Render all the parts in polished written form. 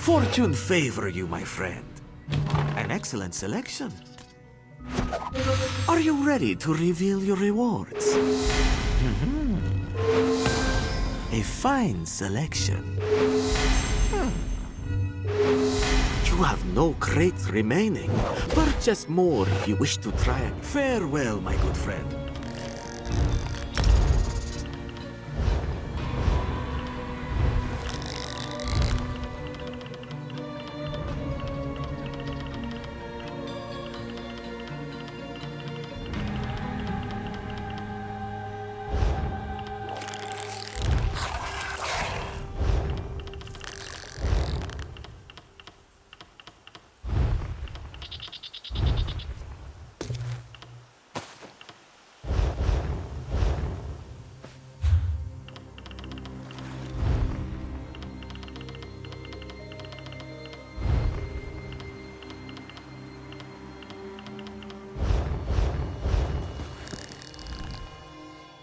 Fortune favor you, my friend. An excellent selection. Are you ready to reveal your rewards? A fine selection. You have no crates remaining. Purchase more if you wish to try it. Farewell, my good friend.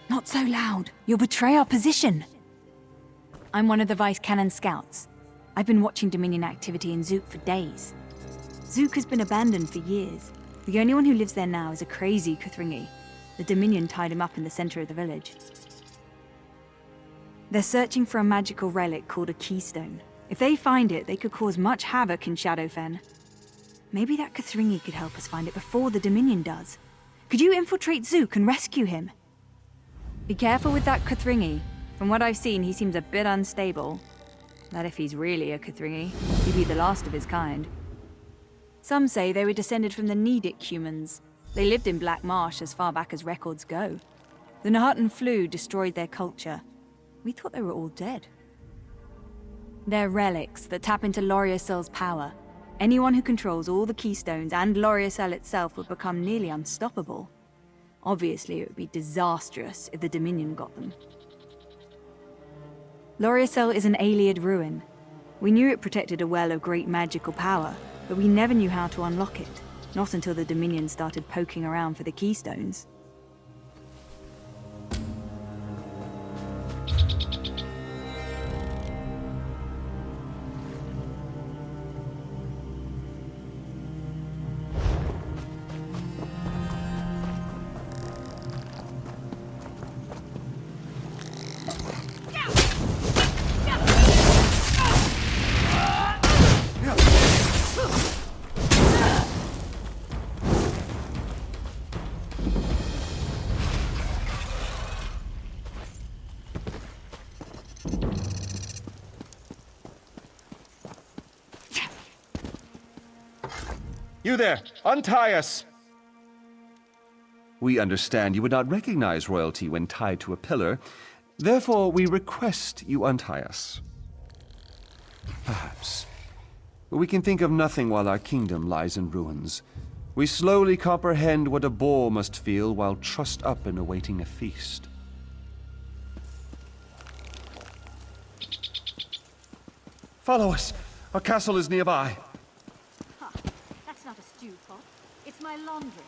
Not so loud. You'll betray our position. I'm one of the Vice Cannon scouts. I've been watching Dominion activity in Zook for days. Zook has been abandoned for years. The only one who lives there now is a crazy Kuthringi. The Dominion tied him up in the center of the village. They're searching for a magical relic called a keystone. If they find it, they could cause much havoc in Shadowfen. Maybe that Kuthringi could help us find it before the Dominion does. Could you infiltrate Zook and rescue him? Be careful with that Kuthringi. From what I've seen, he seems a bit unstable. That if he's really a Kuthringi, he'd be the last of his kind. Some say they were descended from the Nedic humans. They lived in Black Marsh as far back as records go. The Nahatan flu destroyed their culture. We thought they were all dead. They're relics that tap into Loriacel's power. Anyone who controls all the keystones and Loriacel itself would become nearly unstoppable. Obviously, it would be disastrous if the Dominion got them. Loriacel is an Ayleid ruin. We knew it protected a well of great magical power, but we never knew how to unlock it. Not until the Dominion started poking around for the keystones. You there! Untie us! We understand you would not recognize royalty when tied to a pillar. Therefore, we request you untie us. Perhaps. But we can think of nothing while our kingdom lies in ruins. We slowly comprehend what a boar must feel while trussed up and awaiting a feast. Follow us! Our castle is nearby. That's not a stew pot. It's my laundry.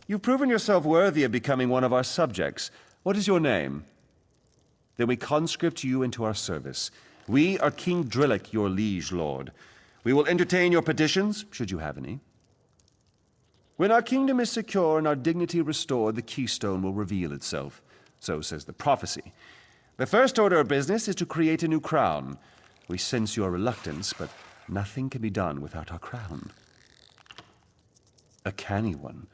You've proven yourself worthy of becoming one of our subjects. What is your name? Then we conscript you into our service. We are King Drillick, your liege lord. We will entertain your petitions, should you have any. When our kingdom is secure and our dignity restored, the keystone will reveal itself. So says the prophecy. The first order of business is to create a new crown. We sense your reluctance, but nothing can be done without our crown. A canny one.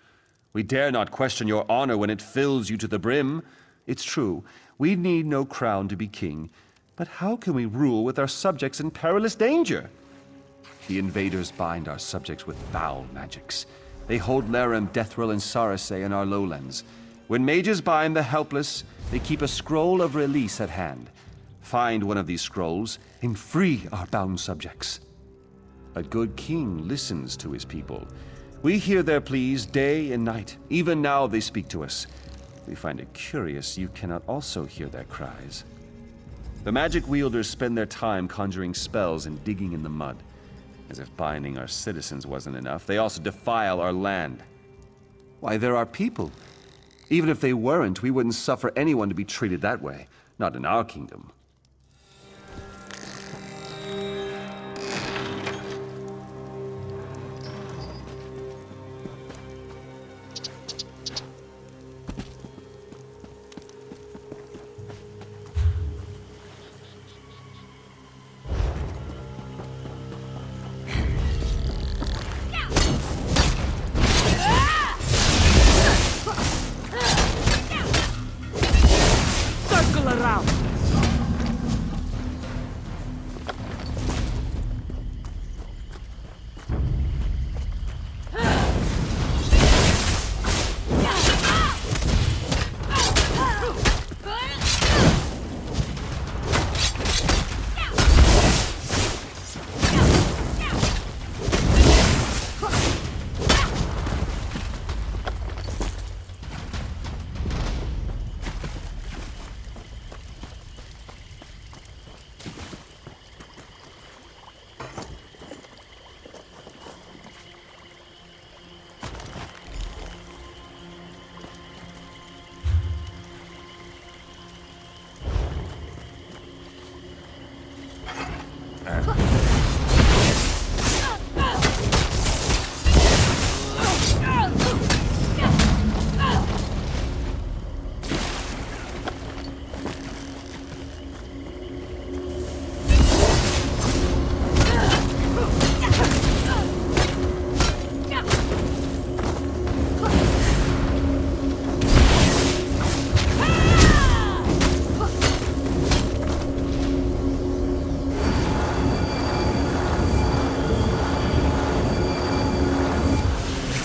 We dare not question your honor when it fills you to the brim. It's true, we need no crown to be king, but how can we rule with our subjects in perilous danger? The invaders bind our subjects with foul magics. They hold Laram, Deathril, and Sarasay in our lowlands. When mages bind the helpless, they keep a scroll of release at hand. Find one of these scrolls and free our bound subjects. A good king listens to his people. We hear their pleas day and night. Even now they speak to us. We find it curious you cannot also hear their cries. The magic wielders spend their time conjuring spells and digging in the mud. As if binding our citizens wasn't enough, they also defile our land. Why, there are people. Even if they weren't, we wouldn't suffer anyone to be treated that way. Not in our kingdom. Circle around!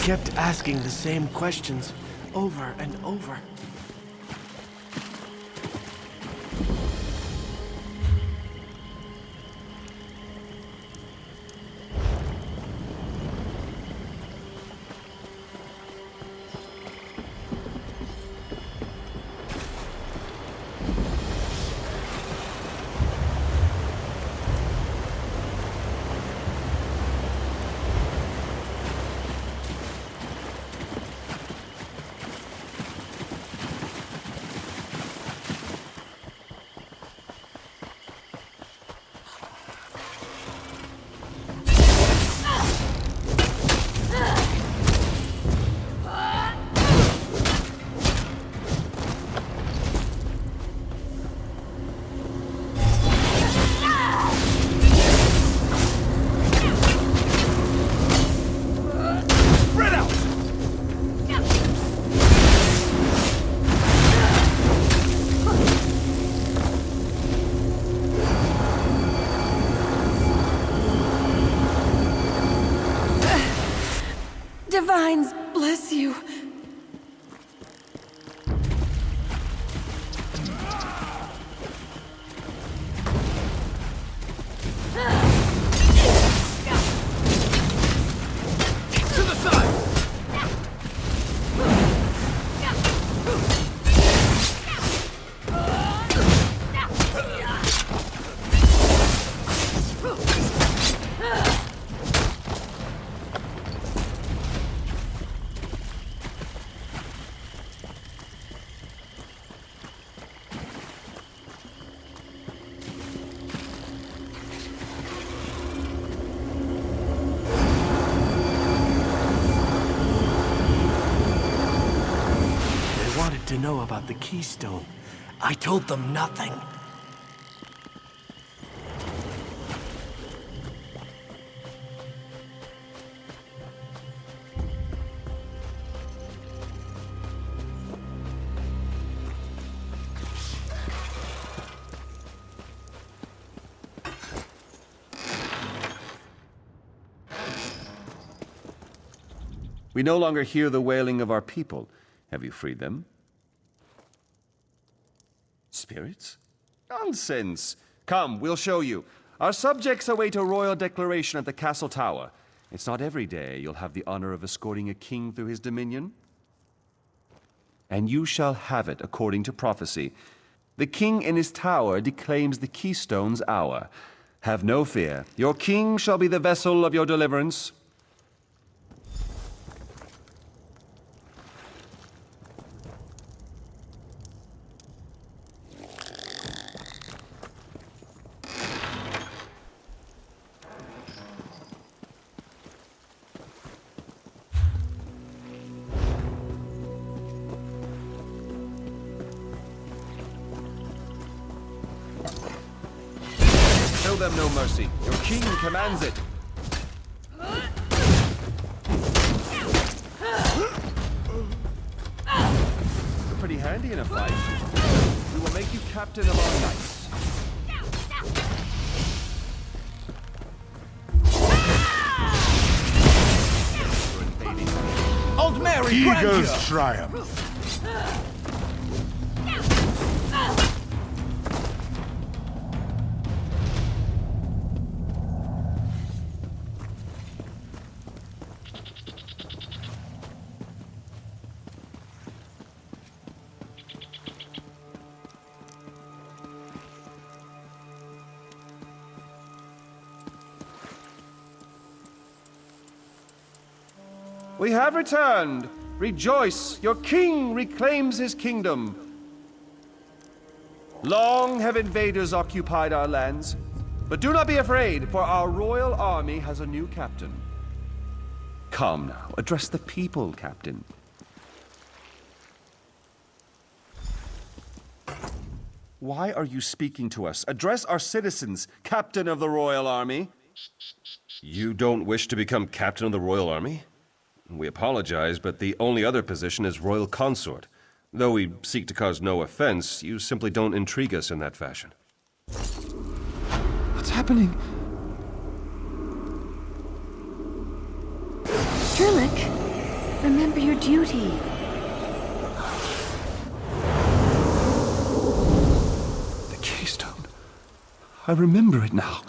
Kept asking the same questions over and over. Divines, bless you. To the side! To know about the keystone. I told them nothing. We no longer hear the wailing of our people. Have you freed them? Spirits? Nonsense! Come, we'll show you. Our subjects await a royal declaration at the castle tower. It's not every day you'll have the honor of escorting a king through his dominion. And you shall have it according to prophecy. The king in his tower declaims the keystone's hour. Have no fear. Your king shall be the vessel of your deliverance. them no mercy. Your king commands it. You're pretty handy in a fight. We will make you captain of our knights. Old Mary, Eagles triumph. We have returned. Rejoice, your king reclaims his kingdom. Long have invaders occupied our lands, but do not be afraid, for our royal army has a new captain. Come now, address the people, Captain. Why are you speaking to us? Address our citizens, Captain of the Royal Army. You don't wish to become Captain of the Royal Army? We apologize, but the only other position is Royal Consort. Though we seek to cause no offense, you simply don't intrigue us in that fashion. What's happening? Drillick, remember your duty. The keystone. I remember it now.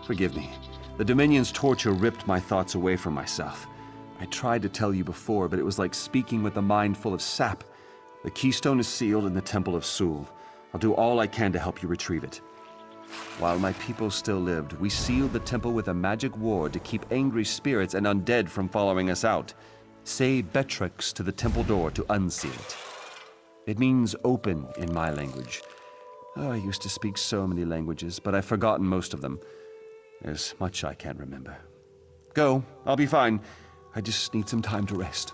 Forgive me. The Dominion's torture ripped my thoughts away from myself. I tried to tell you before, but it was like speaking with a mind full of sap. The keystone is sealed in the Temple of Sul. I'll do all I can to help you retrieve it. While my people still lived, we sealed the temple with a magic ward to keep angry spirits and undead from following us out. Say Betrix to the temple door to unseal it. It means open in my language. Oh, I used to speak so many languages, but I've forgotten most of them. There's much I can't remember. Go, I'll be fine. I just need some time to rest.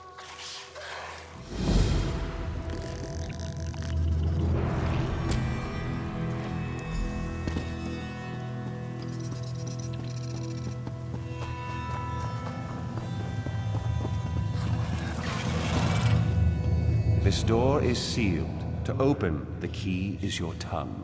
This door is sealed. To open, the key is your tongue.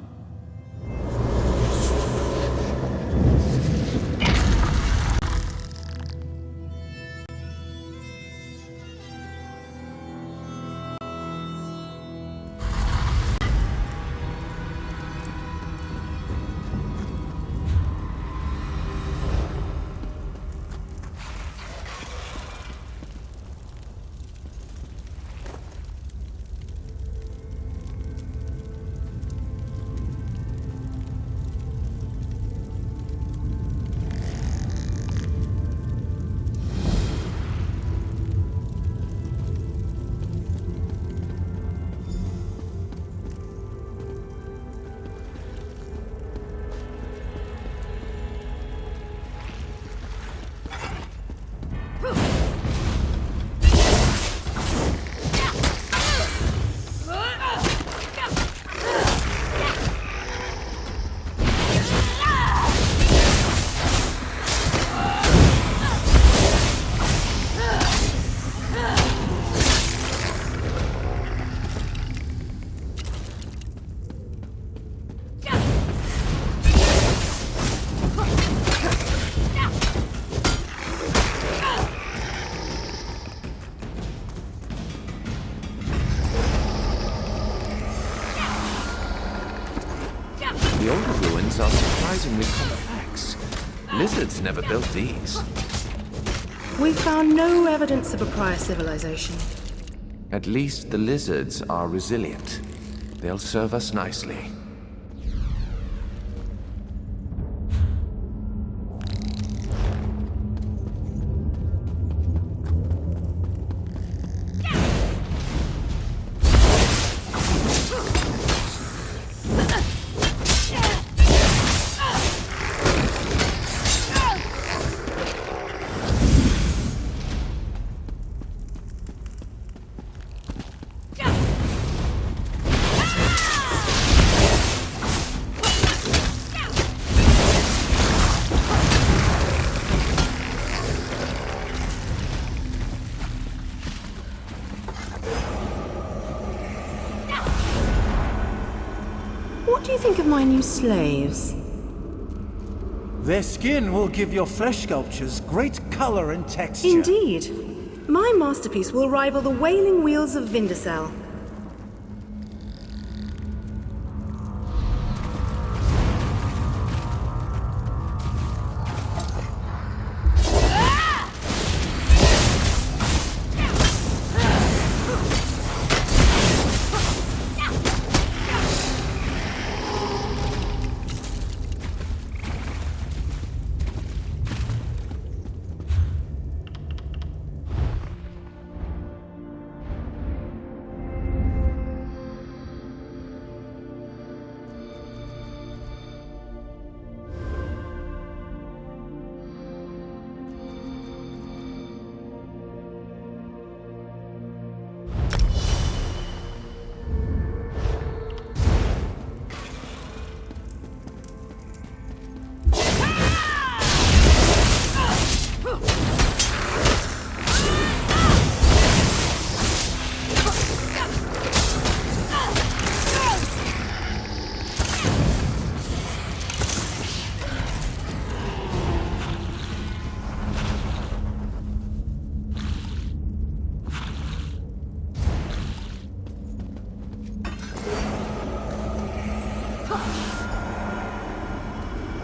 The older ruins are surprisingly complex. Lizards never built these. We found no evidence of a prior civilization. At least the lizards are resilient. They'll serve us nicely. What do you think of my new slaves? Their skin will give your flesh sculptures great color and texture. Indeed. My masterpiece will rival the wailing wheels of Vindicel.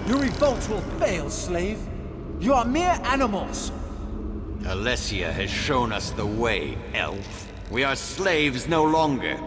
Your revolt will fail, slave. You are mere animals. Alessia has shown us the way, elf. We are slaves no longer.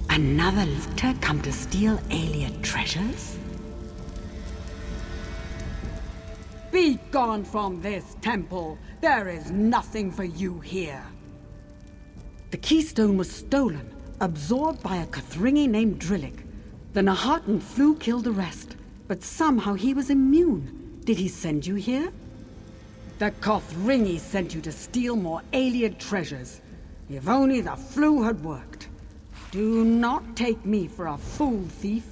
Another litter come to steal alien treasures? Be gone from this temple! There is nothing for you here! The keystone was stolen, absorbed by a Kathringi named Drillick. The Nahatan flu killed the rest, but somehow he was immune. Did he send you here? The Kathringi sent you to steal more alien treasures. If only the flu had worked. Do not take me for a fool thief.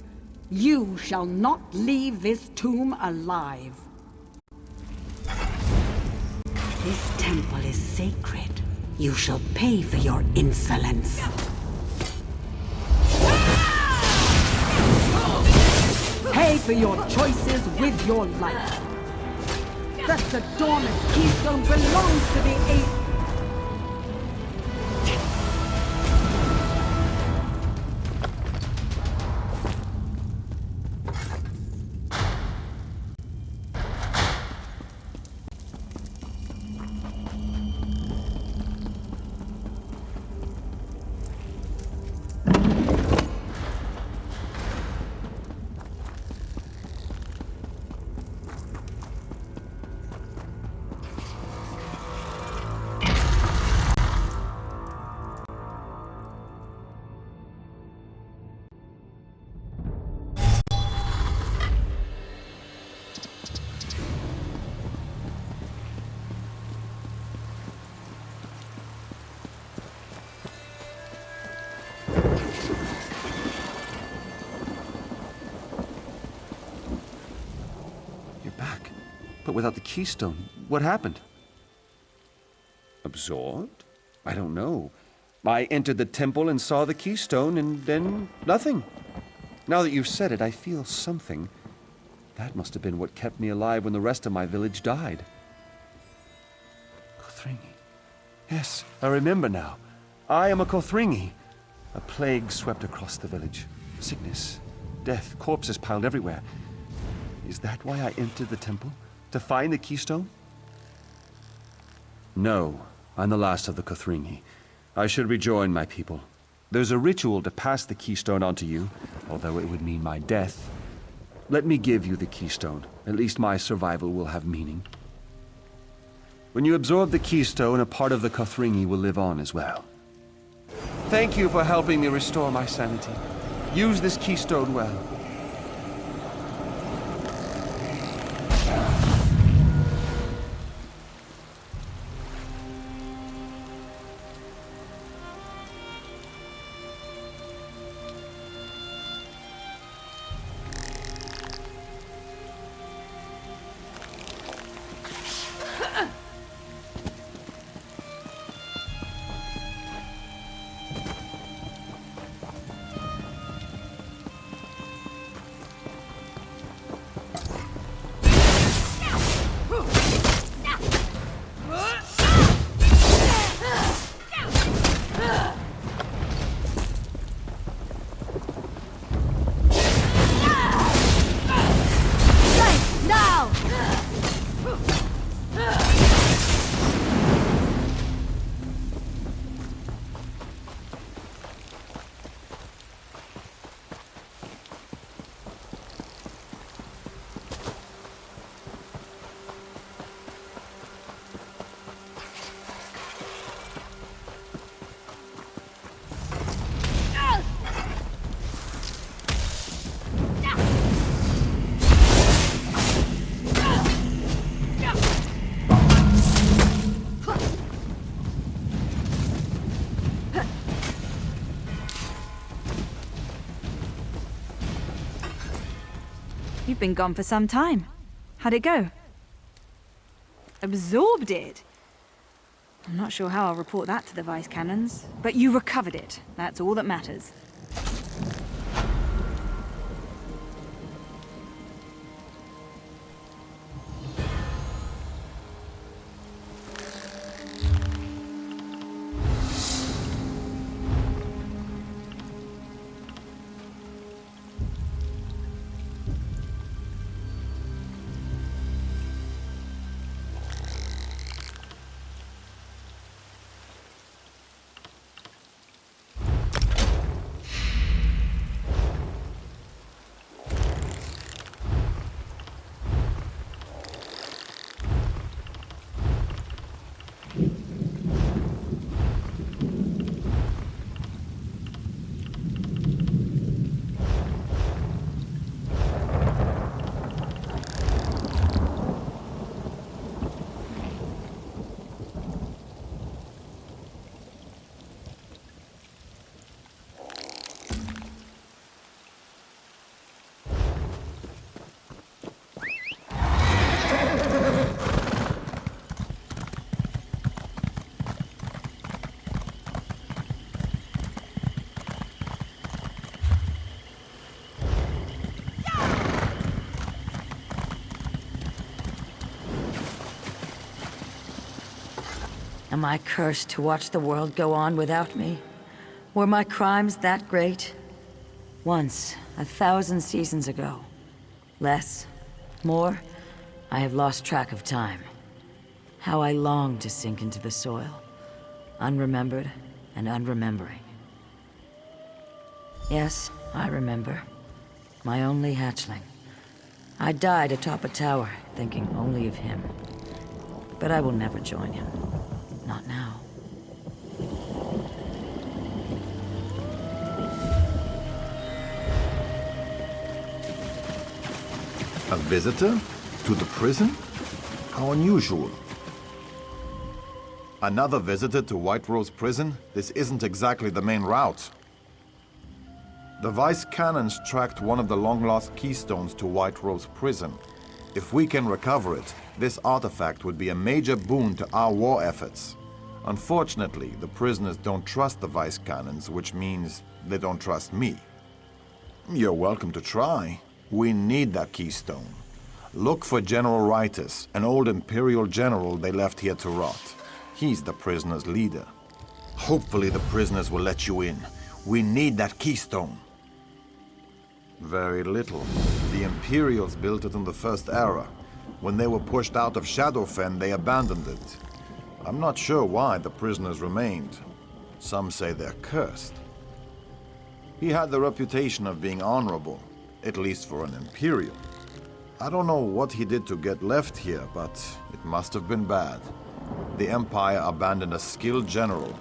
You shall not leave this tomb alive. temple is sacred. You shall pay for your insolence. Pay for your choices with your life. The dormant keystone belongs to the Eighth. But without the keystone, what happened? Absorbed? I don't know. I entered the temple and saw the keystone, and then nothing. Now that you've said it, I feel something. That must have been what kept me alive when the rest of my village died. Kothringi. Yes, I remember now. I am a Kothringi. A plague swept across the village. Sickness, death, corpses piled everywhere. Is that why I entered the temple? To find the keystone? No, I'm the last of the Kothringi. I should rejoin my people. There's a ritual to pass the keystone on to you, although it would mean my death. Let me give you the keystone. At least my survival will have meaning. When you absorb the keystone, a part of the Kothringi will live on as well. Thank you for helping me restore my sanity. Use this keystone well. You've been gone for some time. How'd it go? Absorbed it? I'm not sure how I'll report that to the Vice Cannons, but you recovered it. That's all that matters. Am I cursed to watch the world go on without me? Were my crimes that great? Once, 1,000 seasons ago. Less, more, I have lost track of time. How I long to sink into the soil, unremembered and unremembering. Yes, I remember. My only hatchling. I died atop a tower, thinking only of him. But I will never join him. Not now. A visitor? To the prison? How unusual. Another visitor to White Rose Prison? This isn't exactly the main route. The Vice Cannons tracked one of the long-lost keystones to White Rose Prison. If we can recover it, this artifact would be a major boon to our war efforts. Unfortunately, the prisoners don't trust the Vice Cannons, which means they don't trust me. You're welcome to try. We need that keystone. Look for General Ritus, an old Imperial general they left here to rot. He's the prisoners' leader. Hopefully the prisoners will let you in. We need that keystone. Very little. The Imperials built it in the First Era. When they were pushed out of Shadowfen, they abandoned it. I'm not sure why the prisoners remained. Some say they're cursed. He had the reputation of being honorable, at least for an Imperial. I don't know what he did to get left here, but it must have been bad. The Empire abandoned a skilled general.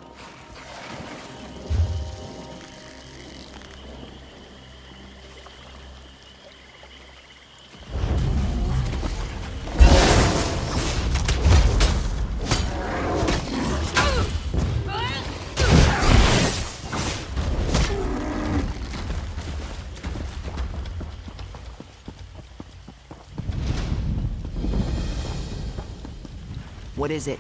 What is it?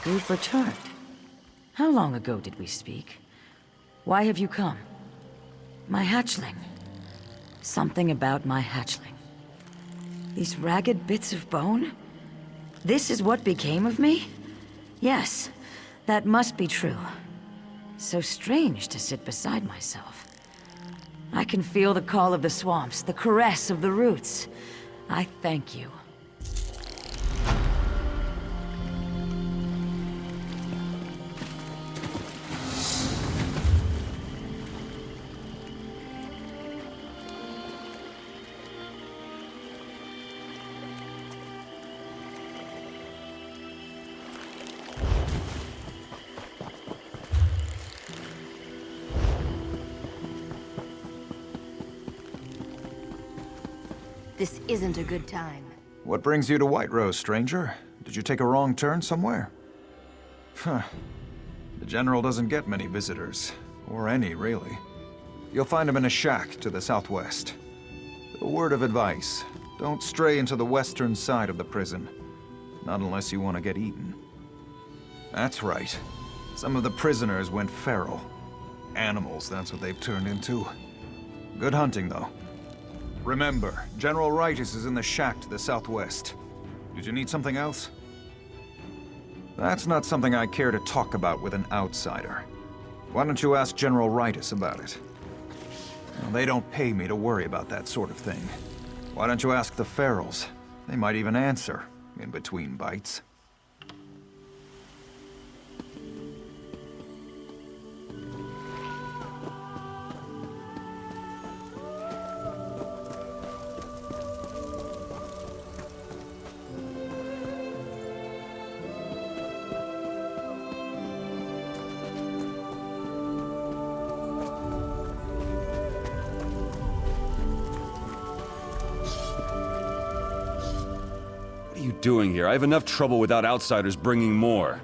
You've returned. How long ago did we speak? Why have you come? My hatchling. Something about my hatchling. These ragged bits of bone? This is what became of me? Yes, that must be true. So strange to sit beside myself. I can feel the call of the swamps, the caress of the roots. I thank you. This isn't a good time. What brings you to White Rose, stranger? Did you take a wrong turn somewhere? Huh. The General doesn't get many visitors. Or any, really. You'll find him in a shack to the southwest. A word of advice. Don't stray into the western side of the prison. Not unless you want to get eaten. That's right. Some of the prisoners went feral. Animals, that's what they've turned into. Good hunting, though. Remember, General Ritus is in the shack to the southwest. Did you need something else? That's not something I care to talk about with an outsider. Why don't you ask General Ritus about it? Well, they don't pay me to worry about that sort of thing. Why don't you ask the Ferals? They might even answer, in between bites. What are you doing here? I have enough trouble without outsiders bringing more.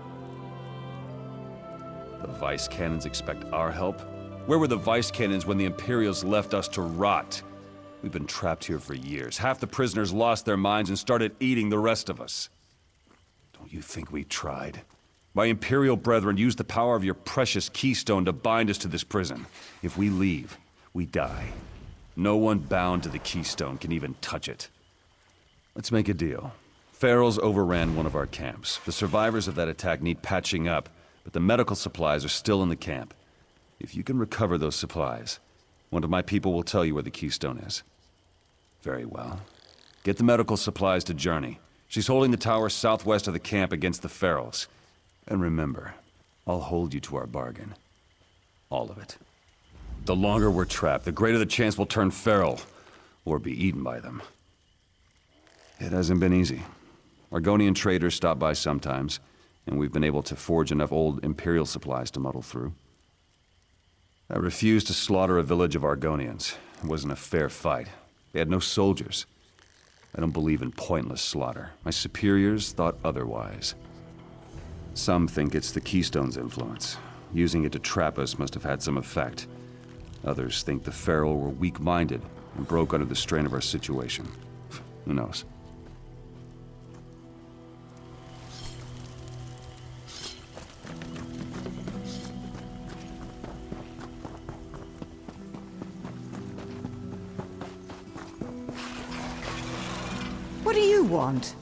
The Vice Cannons expect our help? Where were the Vice Cannons when the Imperials left us to rot? We've been trapped here for years. Half the prisoners lost their minds and started eating the rest of us. Don't you think we tried? My Imperial brethren used the power of your precious keystone to bind us to this prison. If we leave, we die. No one bound to the keystone can even touch it. Let's make a deal. Ferals overran one of our camps. The survivors of that attack need patching up, but the medical supplies are still in the camp. If you can recover those supplies, one of my people will tell you where the keystone is. Very well. Get the medical supplies to Journey. She's holding the tower southwest of the camp against the Ferals. And remember, I'll hold you to our bargain. All of it. The longer we're trapped, the greater the chance we'll turn feral, or be eaten by them. It hasn't been easy. Argonian traders stop by sometimes, and we've been able to forge enough old Imperial supplies to muddle through. I refused to slaughter a village of Argonians. It wasn't a fair fight. They had no soldiers. I don't believe in pointless slaughter. My superiors thought otherwise. Some think it's the Keystone's influence. Using it to trap us must have had some effect. Others think the Feral were weak-minded and broke under the strain of our situation. Who knows? What do you want?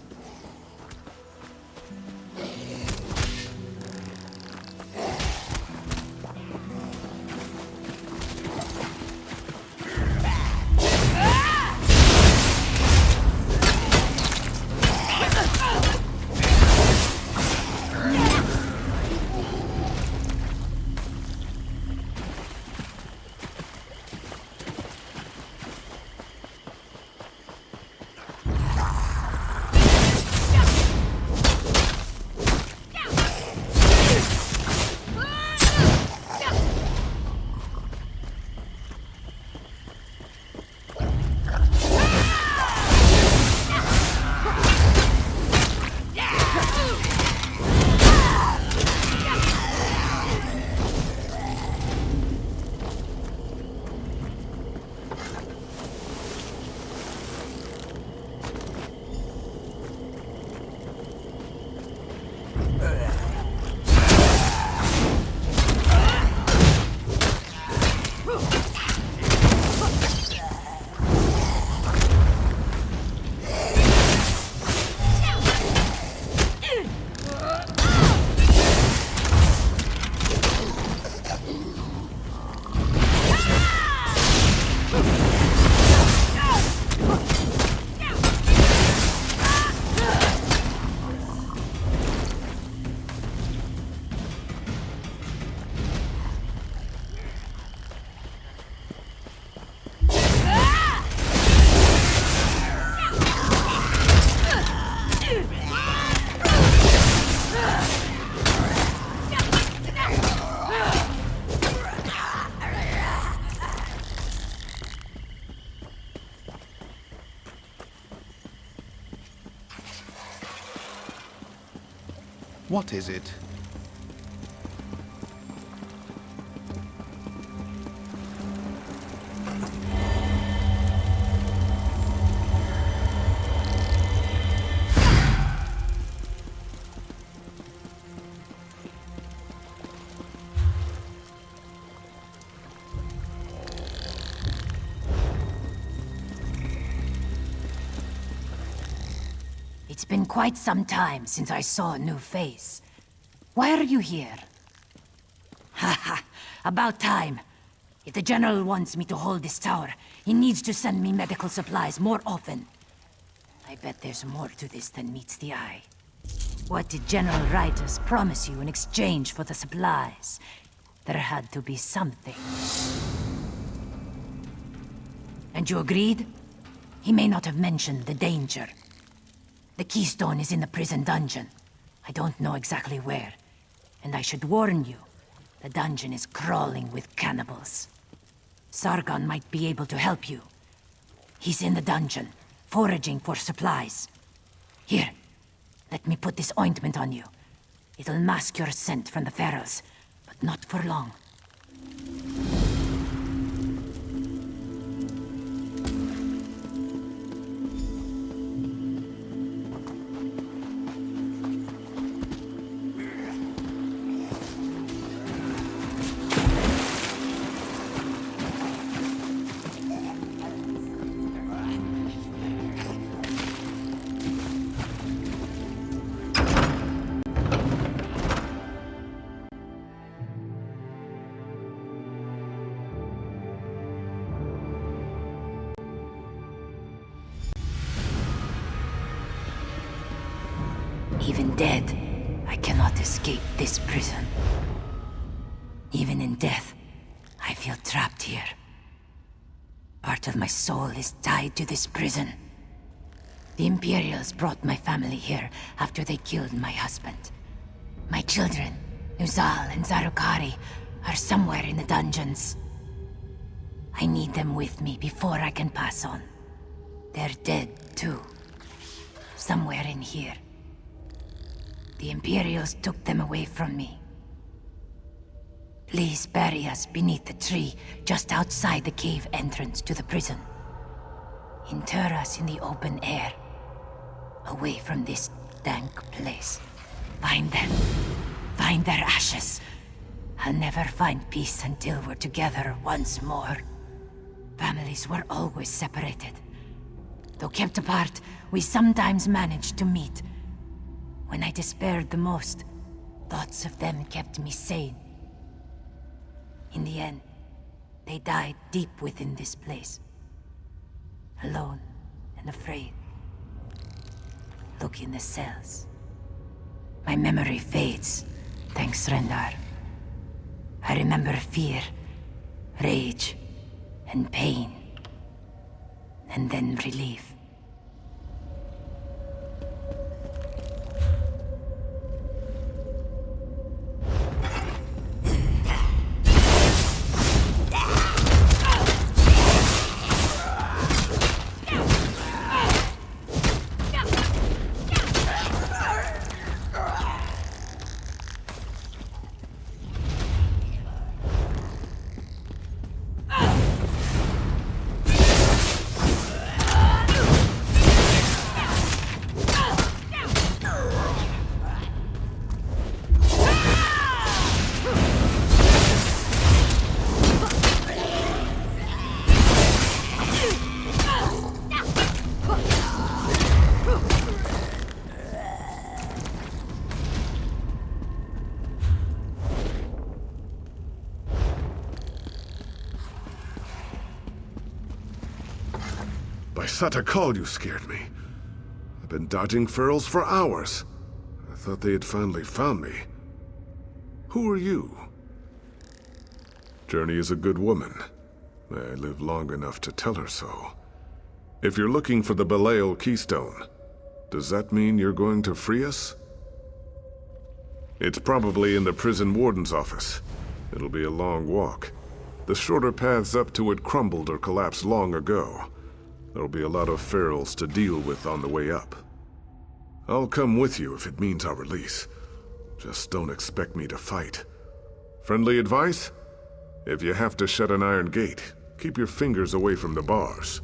What is it? It's been quite some time since I saw a new face. Why are you here? Haha, about time. If the General wants me to hold this tower, he needs to send me medical supplies more often. I bet there's more to this than meets the eye. What did General Rytus promise you in exchange for the supplies? There had to be something. And you agreed? He may not have mentioned the danger. The keystone is in the prison dungeon. I don't know exactly where. And I should warn you, the dungeon is crawling with cannibals. Sargon might be able to help you. He's in the dungeon, foraging for supplies. Here, let me put this ointment on you. It'll mask your scent from the ferals, but not for long. Even dead, I cannot escape this prison. Even in death, I feel trapped here. Part of my soul is tied to this prison. The Imperials brought my family here after they killed my husband. My children, Nuzal and Zarukari, are somewhere in the dungeons. I need them with me before I can pass on. They're dead, too. Somewhere in here. The Imperials took them away from me. Please bury us beneath the tree just outside the cave entrance to the prison. Inter us in the open air, away from this dank place. Find them. Find their ashes. I'll never find peace until we're together once more. Families were always separated. Though kept apart, we sometimes managed to meet. When I despaired the most, thoughts of them kept me sane. In the end, they died deep within this place. Alone and afraid. Look in the cells. My memory fades, thanks Rendar. I remember fear, rage, and pain. And then relief. By Satakal, you scared me. I've been dodging ferals for hours. I thought they had finally found me. Who are you? Journey is a good woman. May I live long enough to tell her so. If you're looking for the Belial Keystone, does that mean you're going to free us? It's probably in the prison warden's office. It'll be a long walk. The shorter paths up to it crumbled or collapsed long ago. There'll be a lot of ferals to deal with on the way up. I'll come with you if it means our release. Just don't expect me to fight. Friendly advice? If you have to shut an iron gate, keep your fingers away from the bars.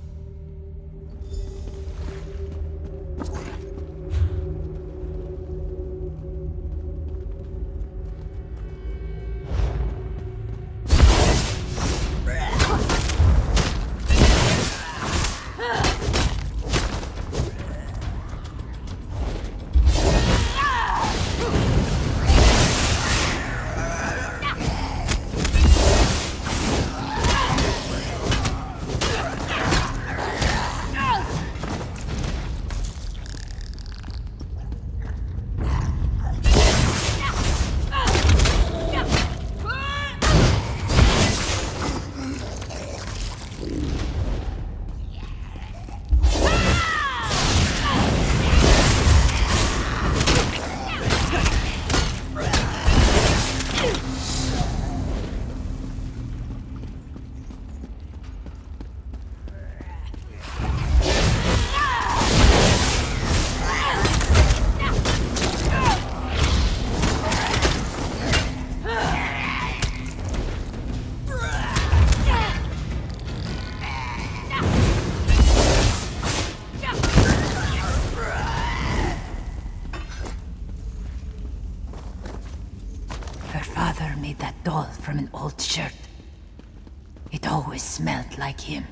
doll from an old shirt. It always smelled like him.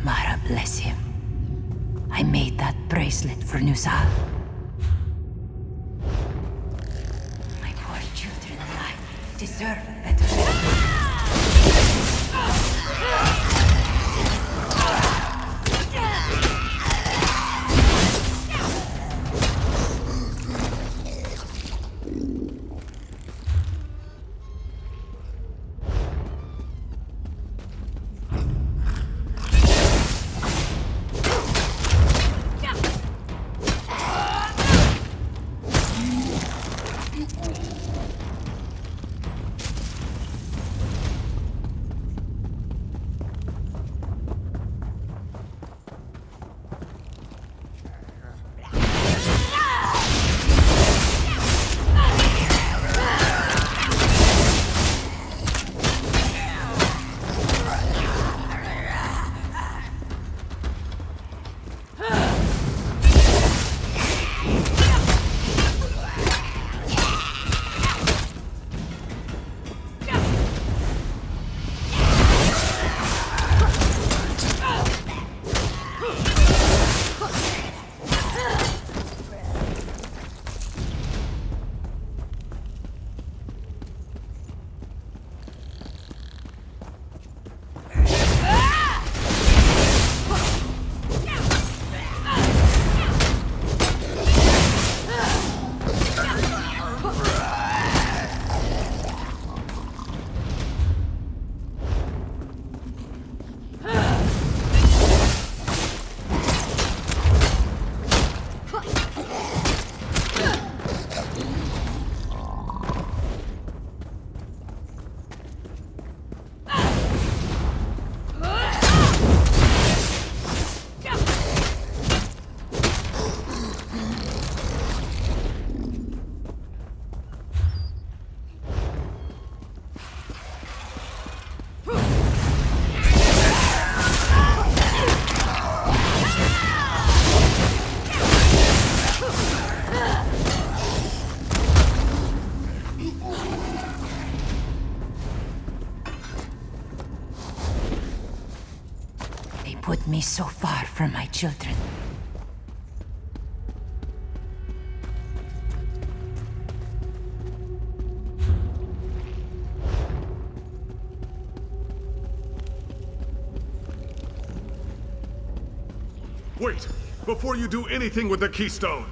Mara bless him. I made that bracelet for Nuzal. My poor children and I deserve a better life. Put me so far from my children. Wait! Before you do anything with the keystone!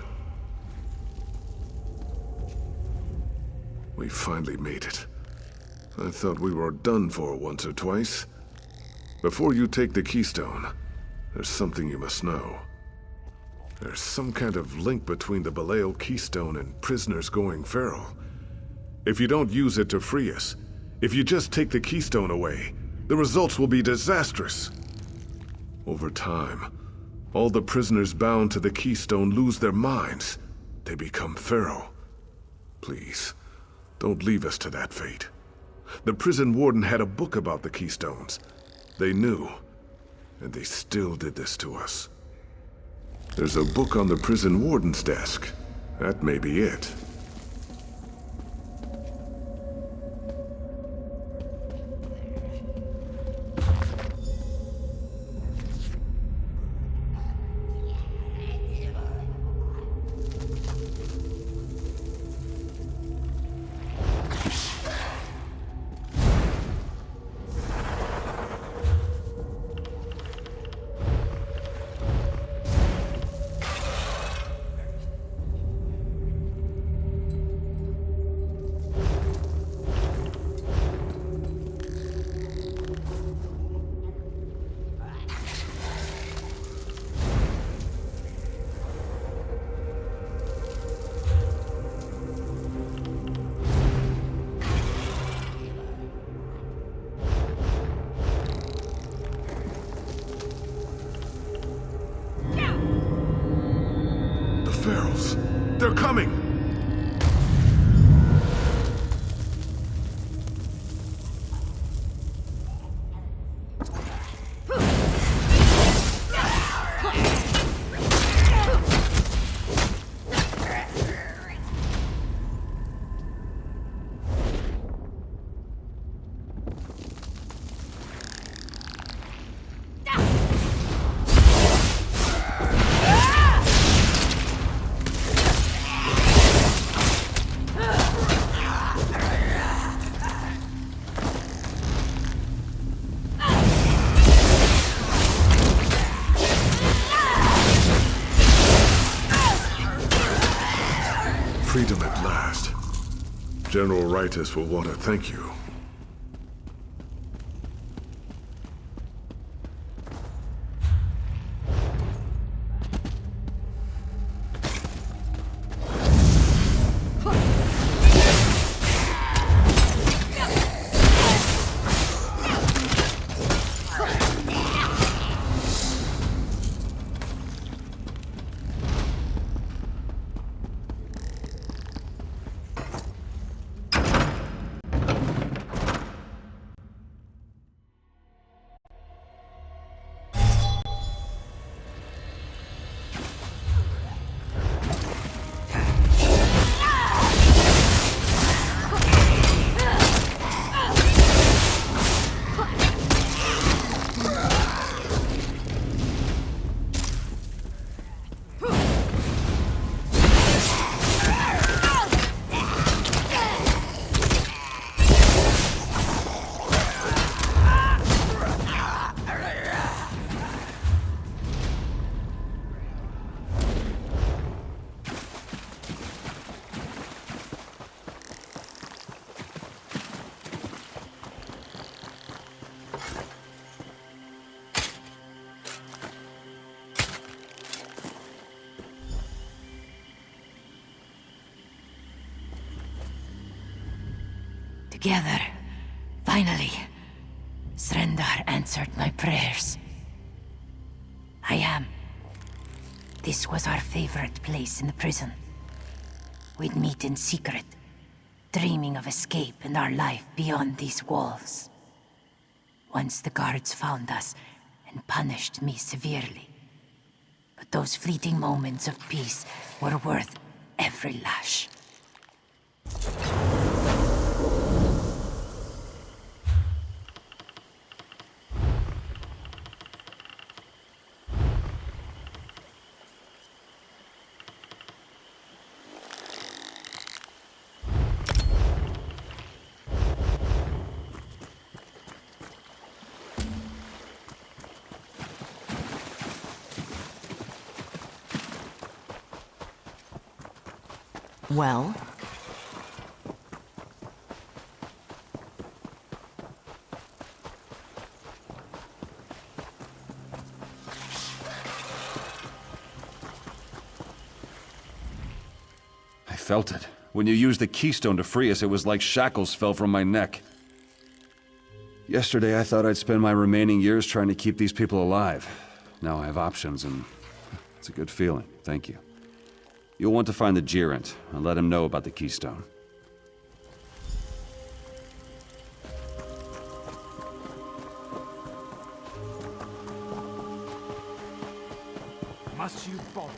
We finally made it. I thought we were done for once or twice. Before you take the keystone, there's something you must know. There's some kind of link between the Belial keystone and prisoners going feral. If you don't use it to free us, if you just take the keystone away, the results will be disastrous. Over time, all the prisoners bound to the keystone lose their minds. They become feral. Please, don't leave us to that fate. The prison warden had a book about the keystones. They knew, and they still did this to us. There's a book on the prison warden's desk. That may be it. ferals. They're coming! Freedom at last. General Ritus will want to thank you. Together, finally, Srendar answered my prayers. I am. This was our favorite place in the prison. We'd meet in secret, dreaming of escape and our life beyond these walls. Once the guards found us and punished me severely. But those fleeting moments of peace were worth every lash. Well? I felt it. When you used the keystone to free us, it was like shackles fell from my neck. Yesterday, I thought I'd spend my remaining years trying to keep these people alive. Now I have options, and it's a good feeling. Thank you. You'll want to find the Gerent and let him know about the keystone. Must you follow?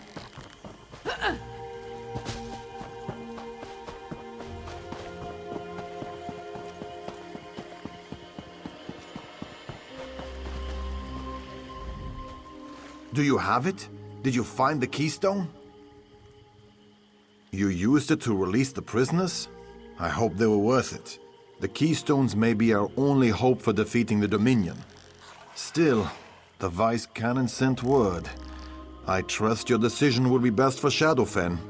Do you have it? Did you find the keystone? You used it to release the prisoners? I hope they were worth it. The keystones may be our only hope for defeating the Dominion. Still, the Vice Canon sent word. I trust your decision will be best for Shadowfen.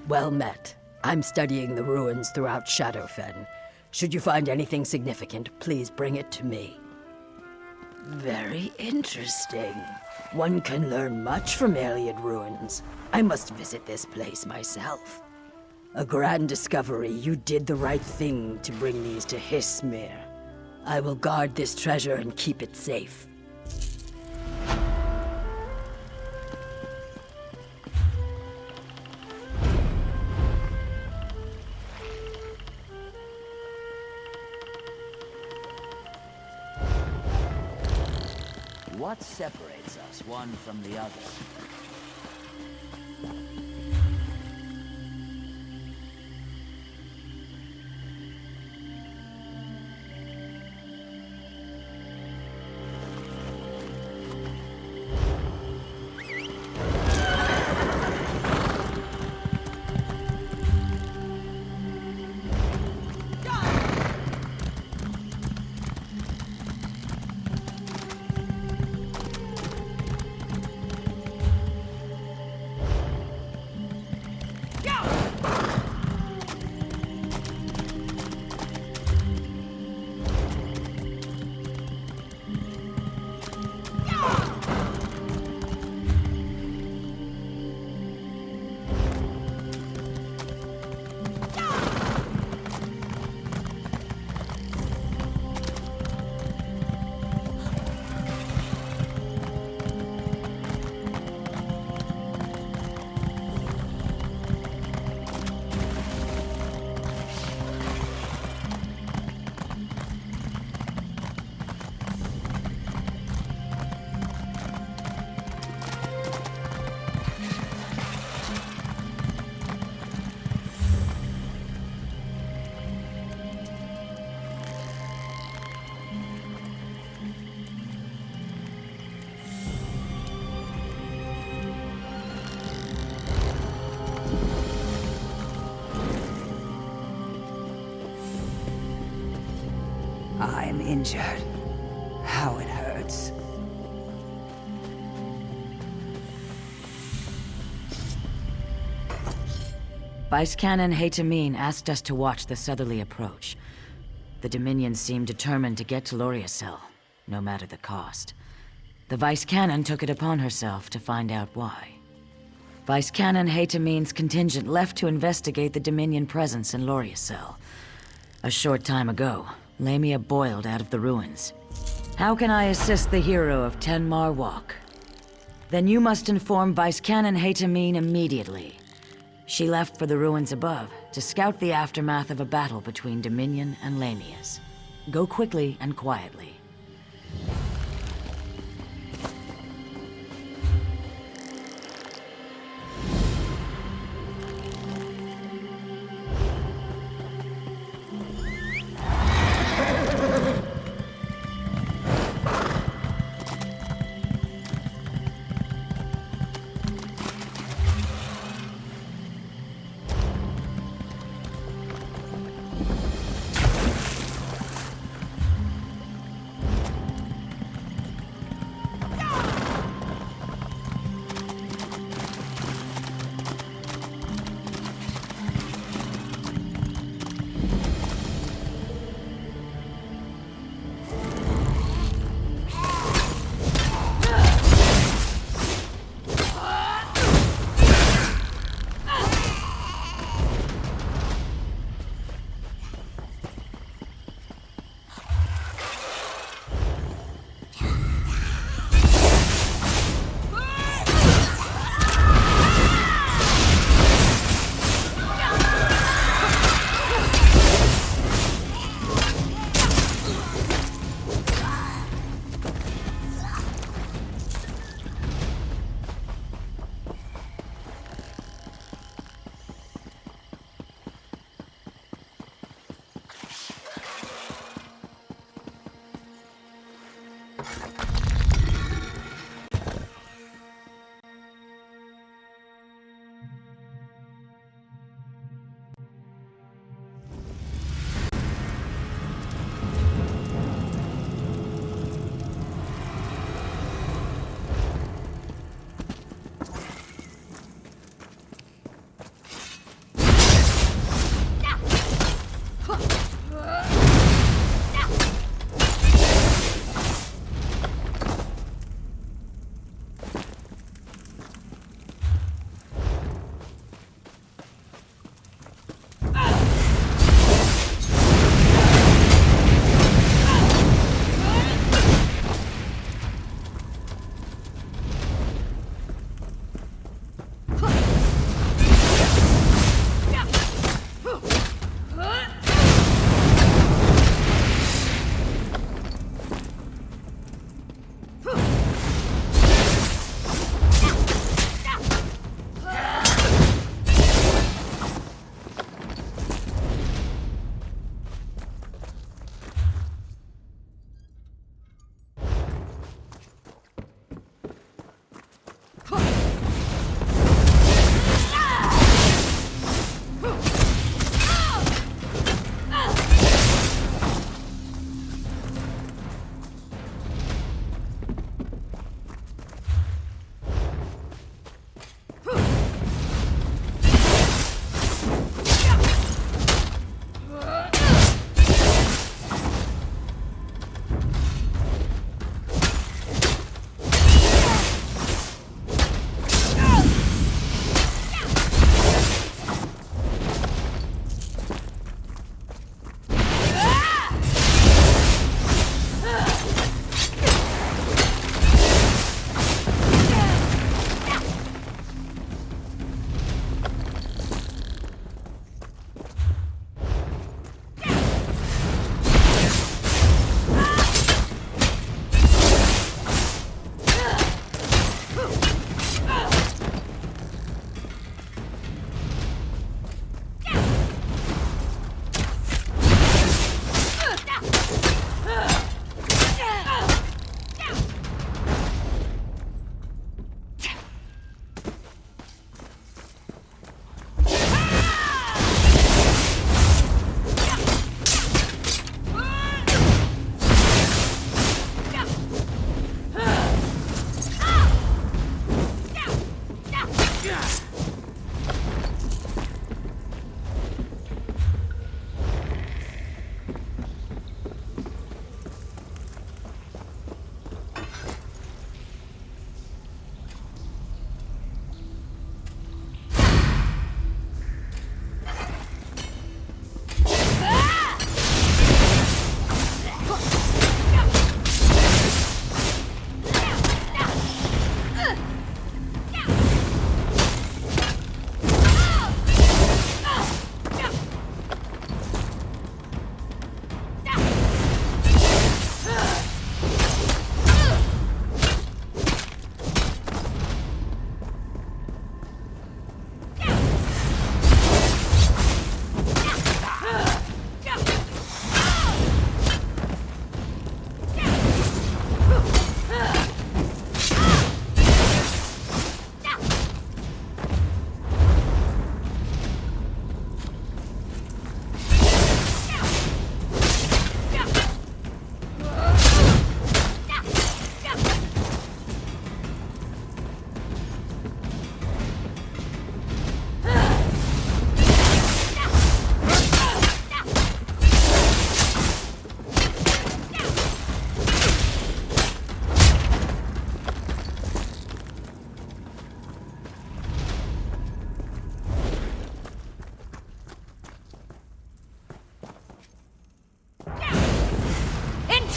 Well met. I'm studying the ruins throughout Shadowfen. Should you find anything significant, please bring it to me. Very interesting. One can learn much from Iliad ruins. I must visit this place myself. A grand discovery. You did the right thing to bring these to Hismir. I will guard this treasure and keep it safe. What separates us one from the other? I'm injured. How it hurts. Vice Canon Haytamine asked us to watch the southerly approach. The Dominion seemed determined to get to Loriacel, no matter the cost. The Vice Canon took it upon herself to find out why. Vice Canon Haytamine's contingent left to investigate the Dominion presence in Loriacel. A short time ago, Lamia boiled out of the ruins. How can I assist the hero of Tenmar Walk? Then you must inform Vice Canon Haytamine immediately. She left for the ruins above to scout the aftermath of a battle between Dominion and Lamias. Go quickly and quietly.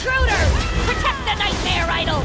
Intruders! Protect the nightmare idol!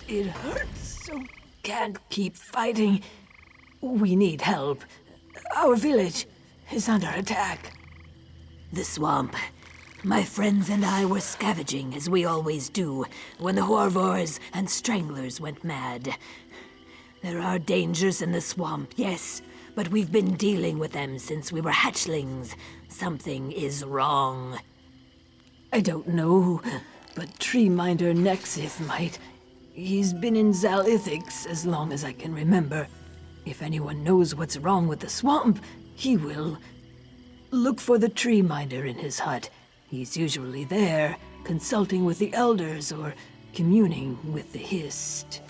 It hurts, so can't keep fighting. We need help. Our village is under attack. The swamp. My friends and I were scavenging, as we always do, when the Horvors and Stranglers went mad. There are dangers in the swamp, yes, but we've been dealing with them since we were hatchlings. Something is wrong. I don't know, but Treeminder Nexith might. He's been in Zalithics as long as I can remember. If anyone knows what's wrong with the swamp, he will. Look for the Treeminder in his hut. He's usually there, consulting with the elders or communing with the Hist.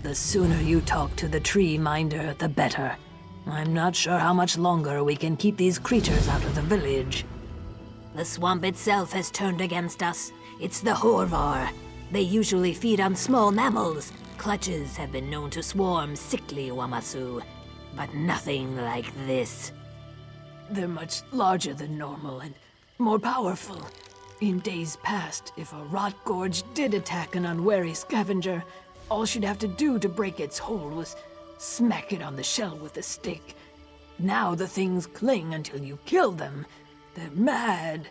The sooner you talk to the Treeminder, the better. I'm not sure how much longer we can keep these creatures out of the village. The swamp itself has turned against us. It's the Horvar. They usually feed on small mammals. Clutches have been known to swarm sickly Wamasu, but nothing like this. They're much larger than normal and more powerful. In days past, if a rot gorge did attack an unwary scavenger, all she'd have to do to break its hold was smack it on the shell with a stick. Now the things cling until you kill them. They're mad.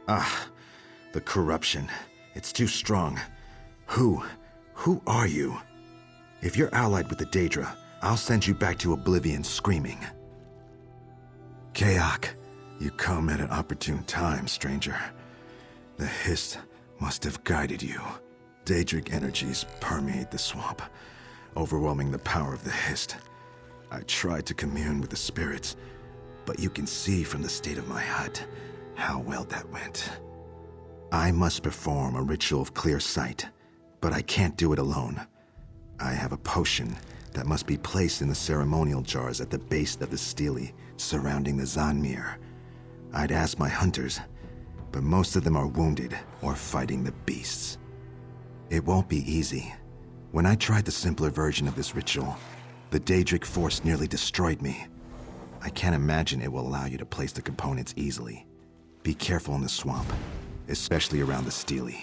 Ah, the corruption. It's too strong. Who are you? If you're allied with the Daedra, I'll send you back to Oblivion screaming. Kaok, you come at an opportune time, stranger. The Hist must have guided you. Daedric energies permeate the swamp, overwhelming the power of the Hist. I tried to commune with the spirits, but you can see from the state of my hut how well that went. I must perform a ritual of clear sight, but I can't do it alone. I have a potion that must be placed in the ceremonial jars at the base of the stele surrounding the Zanmir. I'd ask my hunters, but most of them are wounded or fighting the beasts. It won't be easy. When I tried the simpler version of this ritual, the Daedric force nearly destroyed me. I can't imagine it will allow you to place the components easily. Be careful in the swamp, especially around the stele.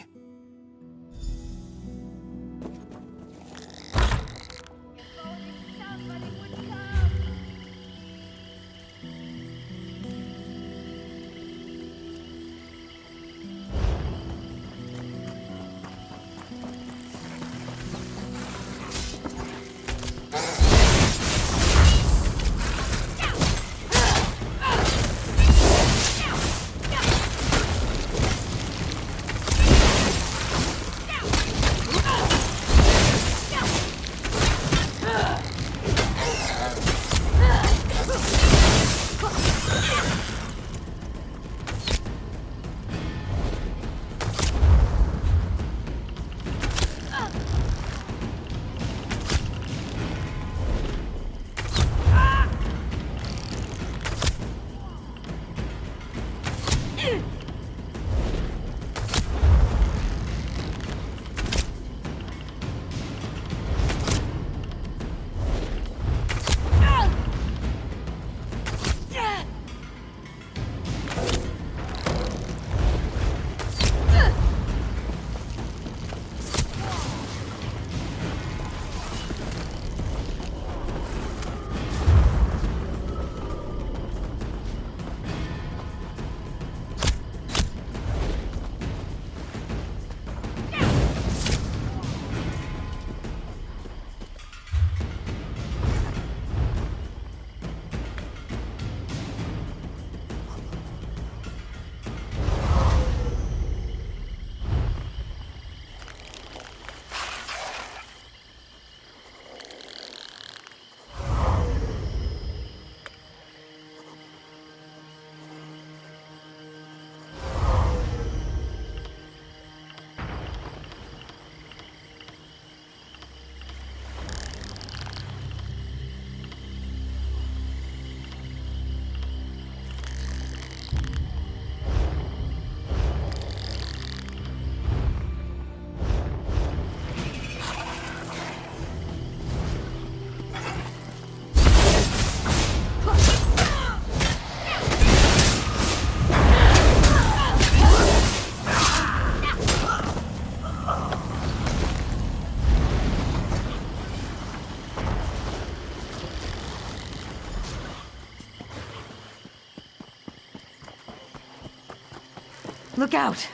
Look out!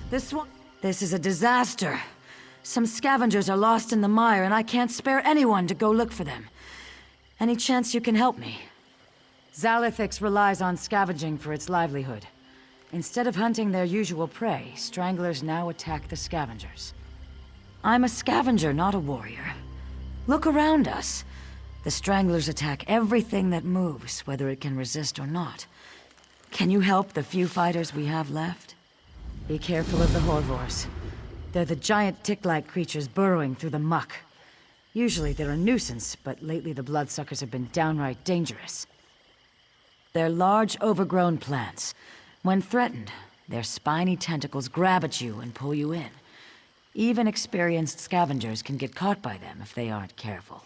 This is a disaster. Some scavengers are lost in the mire, and I can't spare anyone to go look for them. Any chance you can help me? Zalithix relies on scavenging for its livelihood. Instead of hunting their usual prey, stranglers now attack the scavengers. I'm a scavenger, not a warrior. Look around us. The stranglers attack everything that moves, whether it can resist or not. Can you help the few fighters we have left? Be careful of the Horvors. They're the giant tick-like creatures burrowing through the muck. Usually they're a nuisance, but lately the bloodsuckers have been downright dangerous. They're large, overgrown plants. When threatened, their spiny tentacles grab at you and pull you in. Even experienced scavengers can get caught by them if they aren't careful.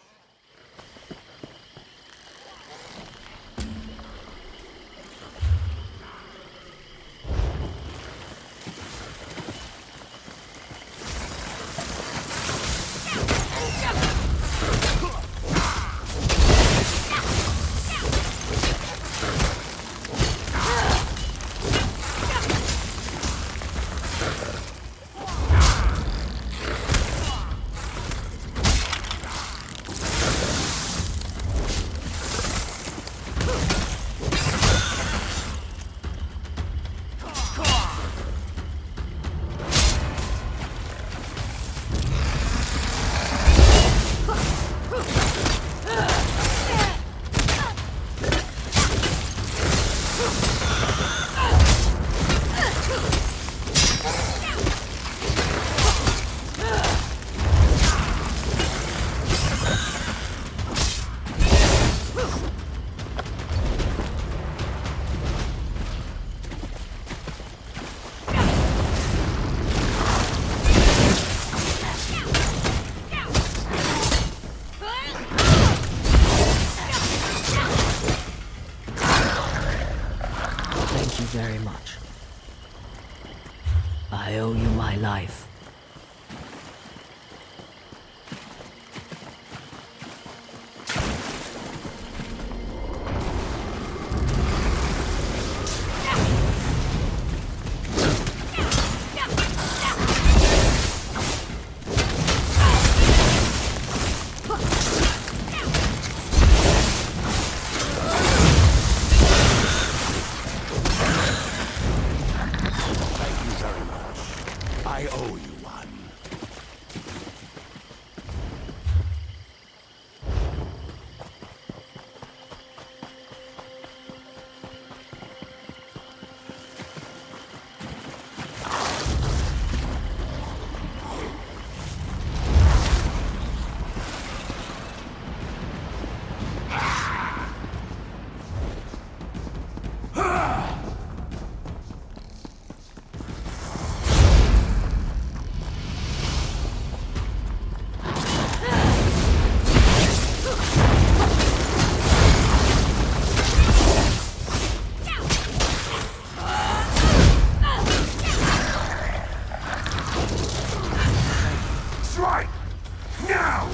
very much. I owe you my life. I owe you one. Strike! Now!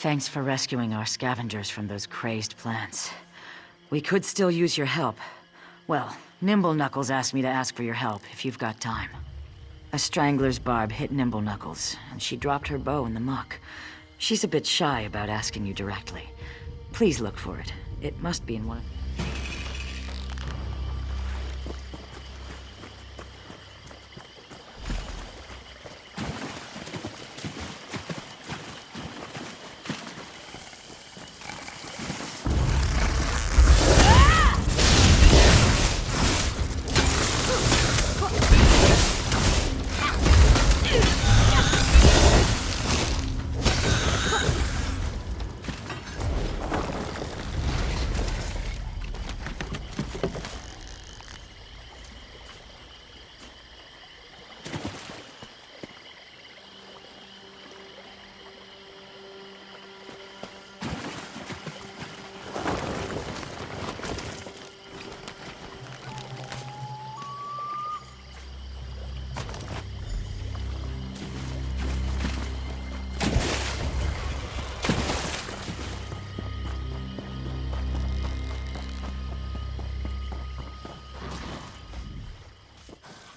Thanks for rescuing our scavengers from those crazed plants. We could still use your help. Well, Nimble Knuckles asked me to ask for your help, if you've got time. A strangler's barb hit Nimble Knuckles, and she dropped her bow in the muck. She's a bit shy about asking you directly. Please look for it. It must be in one of...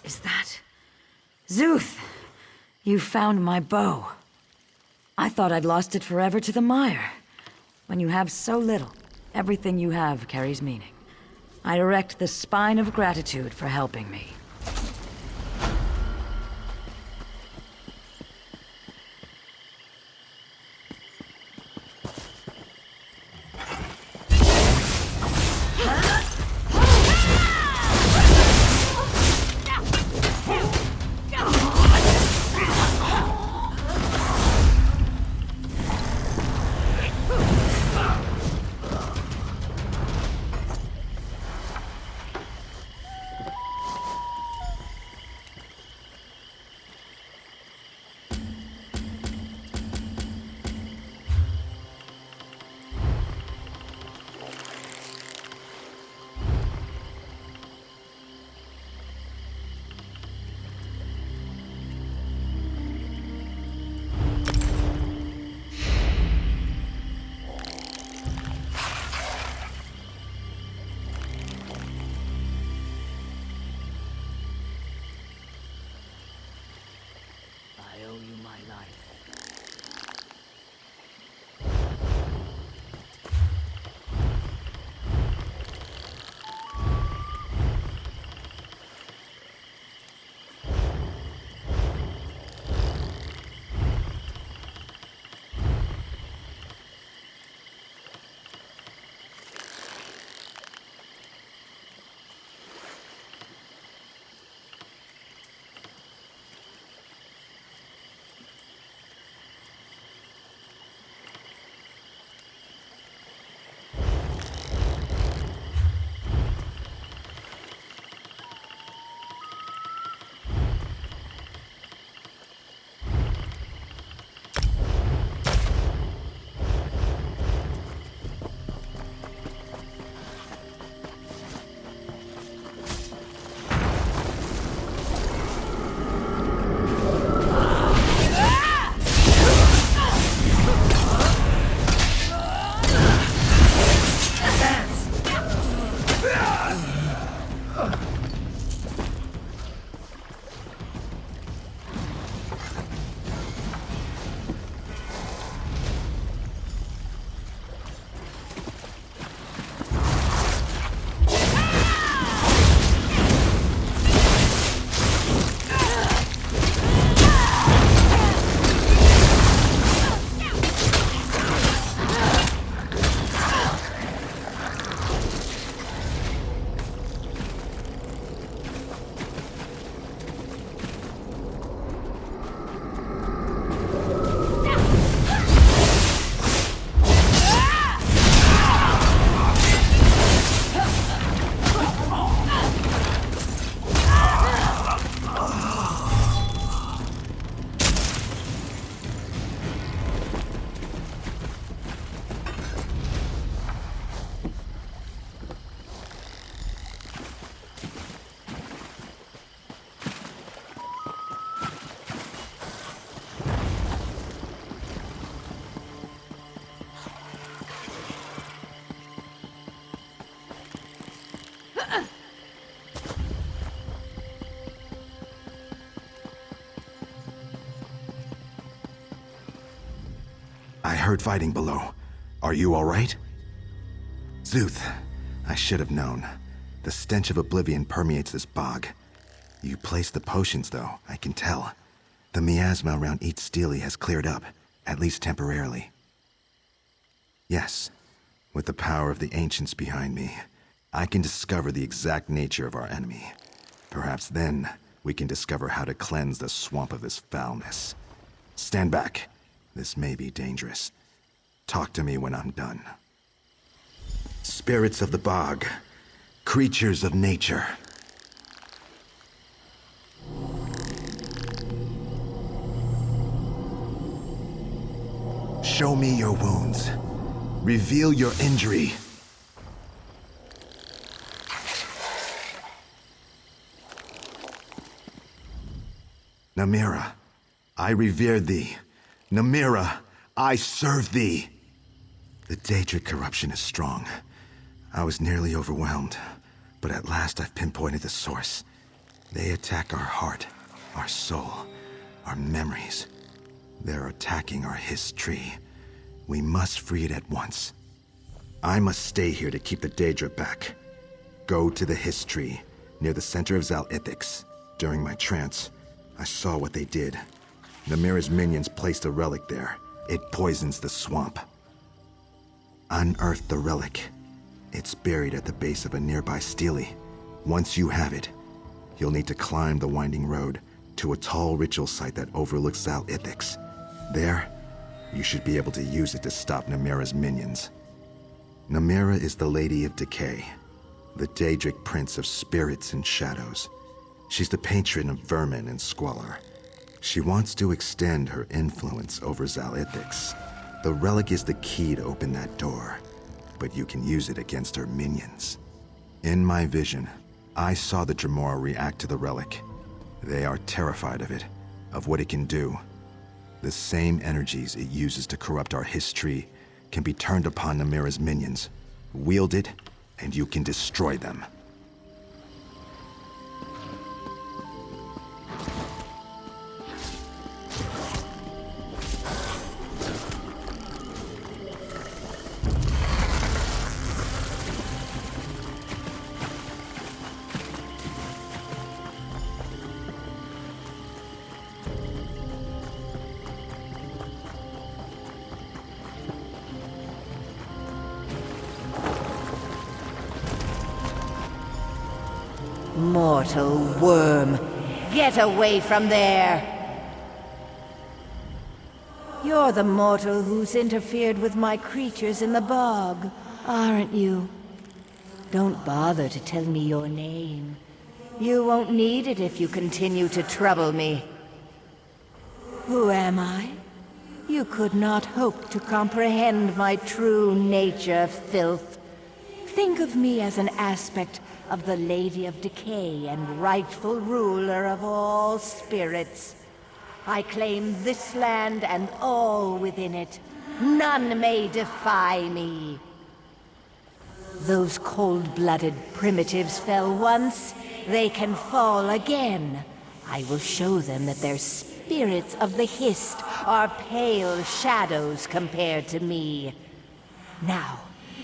Is that... Zuth! You found my bow. I thought I'd lost it forever to the mire. When you have so little, everything you have carries meaning. I erect the spine of gratitude for helping me. owe you my life. I heard fighting below. Are you all right? Zuth, I should have known. The stench of oblivion permeates this bog. You placed the potions, though, I can tell. The miasma around each stele has cleared up, at least temporarily. Yes, with the power of the ancients behind me, I can discover the exact nature of our enemy. Perhaps then, we can discover how to cleanse the swamp of this foulness. Stand back. This may be dangerous. Talk to me when I'm done. Spirits of the bog. Creatures of nature. Show me your wounds. Reveal your injury. Namira, I revere thee. Namira, I serve thee. The Daedric corruption is strong. I was nearly overwhelmed, but at last I've pinpointed the source. They attack our heart, our soul, our memories. They're attacking our history. We must free it at once. I must stay here to keep the Daedra back. Go to the history, near the center of Zal'ithix. During my trance, I saw what they did. Namira's minions placed a relic there. It poisons the swamp. Unearth the relic. It's buried at the base of a nearby stele. Once you have it, you'll need to climb the winding road to a tall ritual site that overlooks Zal'ithix. There, you should be able to use it to stop Namira's minions. Namira is the Lady of Decay, the Daedric Prince of spirits and shadows. She's the patron of vermin and squalor. She wants to extend her influence over Zal'ithix. The relic is the key to open that door, but you can use it against her minions. In my vision, I saw the Dremora react to the relic. They are terrified of it, of what it can do. The same energies it uses to corrupt our history can be turned upon Namira's minions. Wield it, and you can destroy them. Mortal worm, get away from there! You're the mortal who's interfered with my creatures in the bog, aren't you? Don't bother to tell me your name. You won't need it if you continue to trouble me. Who am I? You could not hope to comprehend my true nature, filth. Think of me as an aspect of the Lady of Decay and rightful ruler of all spirits. I claim this land and all within it. None may defy me. Those cold-blooded primitives fell once. They can fall again. I will show them that their spirits of the Hist are pale shadows compared to me. Now,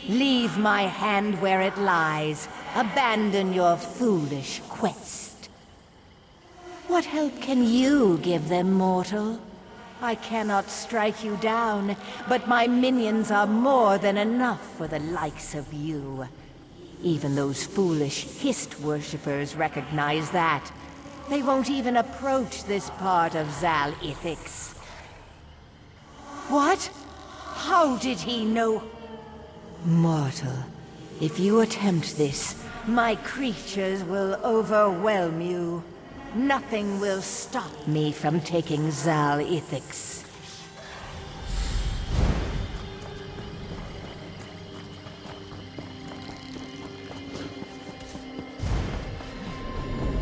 leave my hand where it lies. Abandon your foolish quest. What help can you give them, mortal? I cannot strike you down, but my minions are more than enough for the likes of you. Even those foolish Hist worshippers recognize that. They won't even approach this part of Zal-Ithix. What? How did he know? Mortal, if you attempt this, my creatures will overwhelm you. Nothing will stop me from taking Zal-Ithix.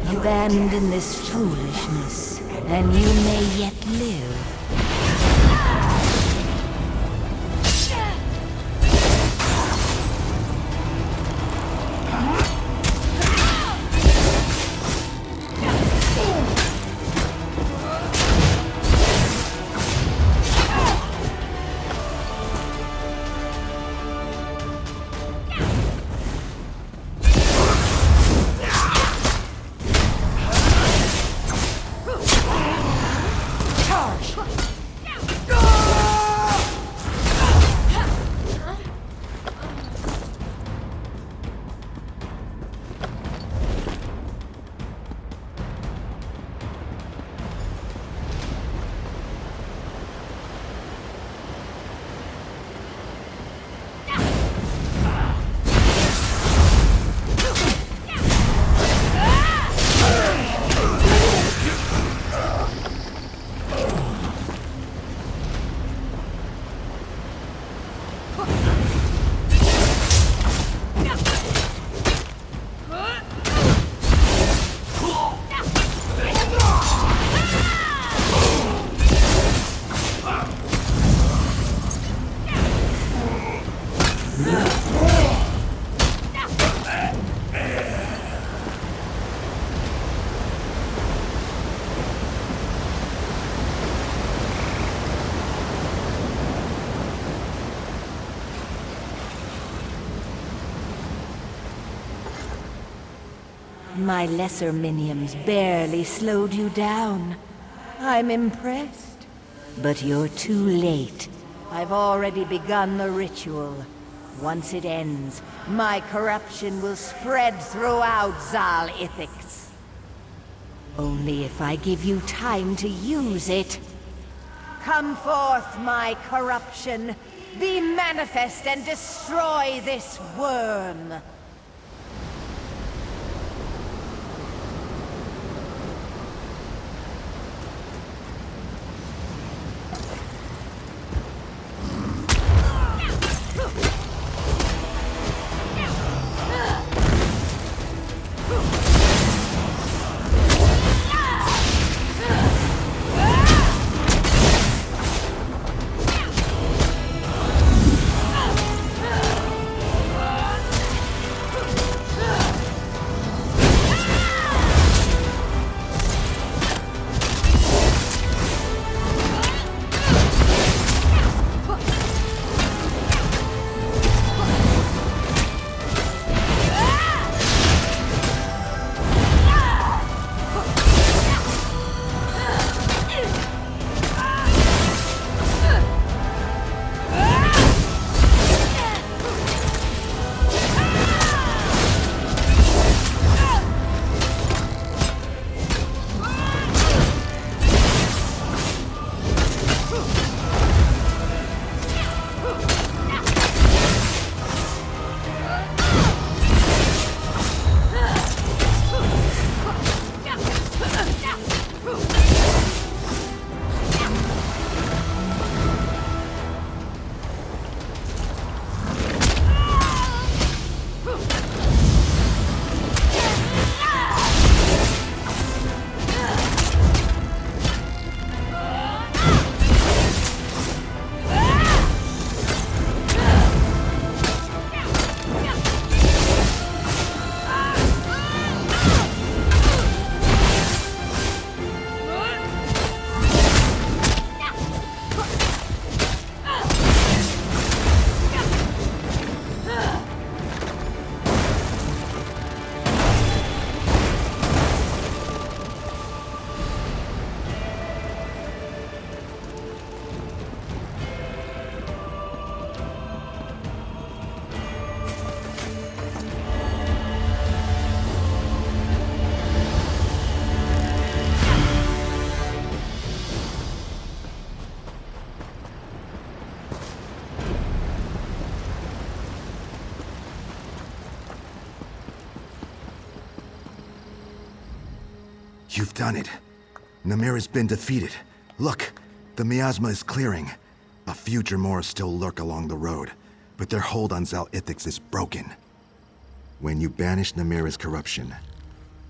Abandon this foolishness, and you may yet live. My lesser minions barely slowed you down. I'm impressed. But you're too late. I've already begun the ritual. Once it ends, my corruption will spread throughout Zal-Ithix. Only if I give you time to use it. Come forth, my corruption. Be manifest and destroy this worm. You've done it. Namir has been defeated. Look, the miasma is clearing. A few Dremora still lurk along the road, but their hold on Zal'ithix is broken. When you banished Namir's corruption,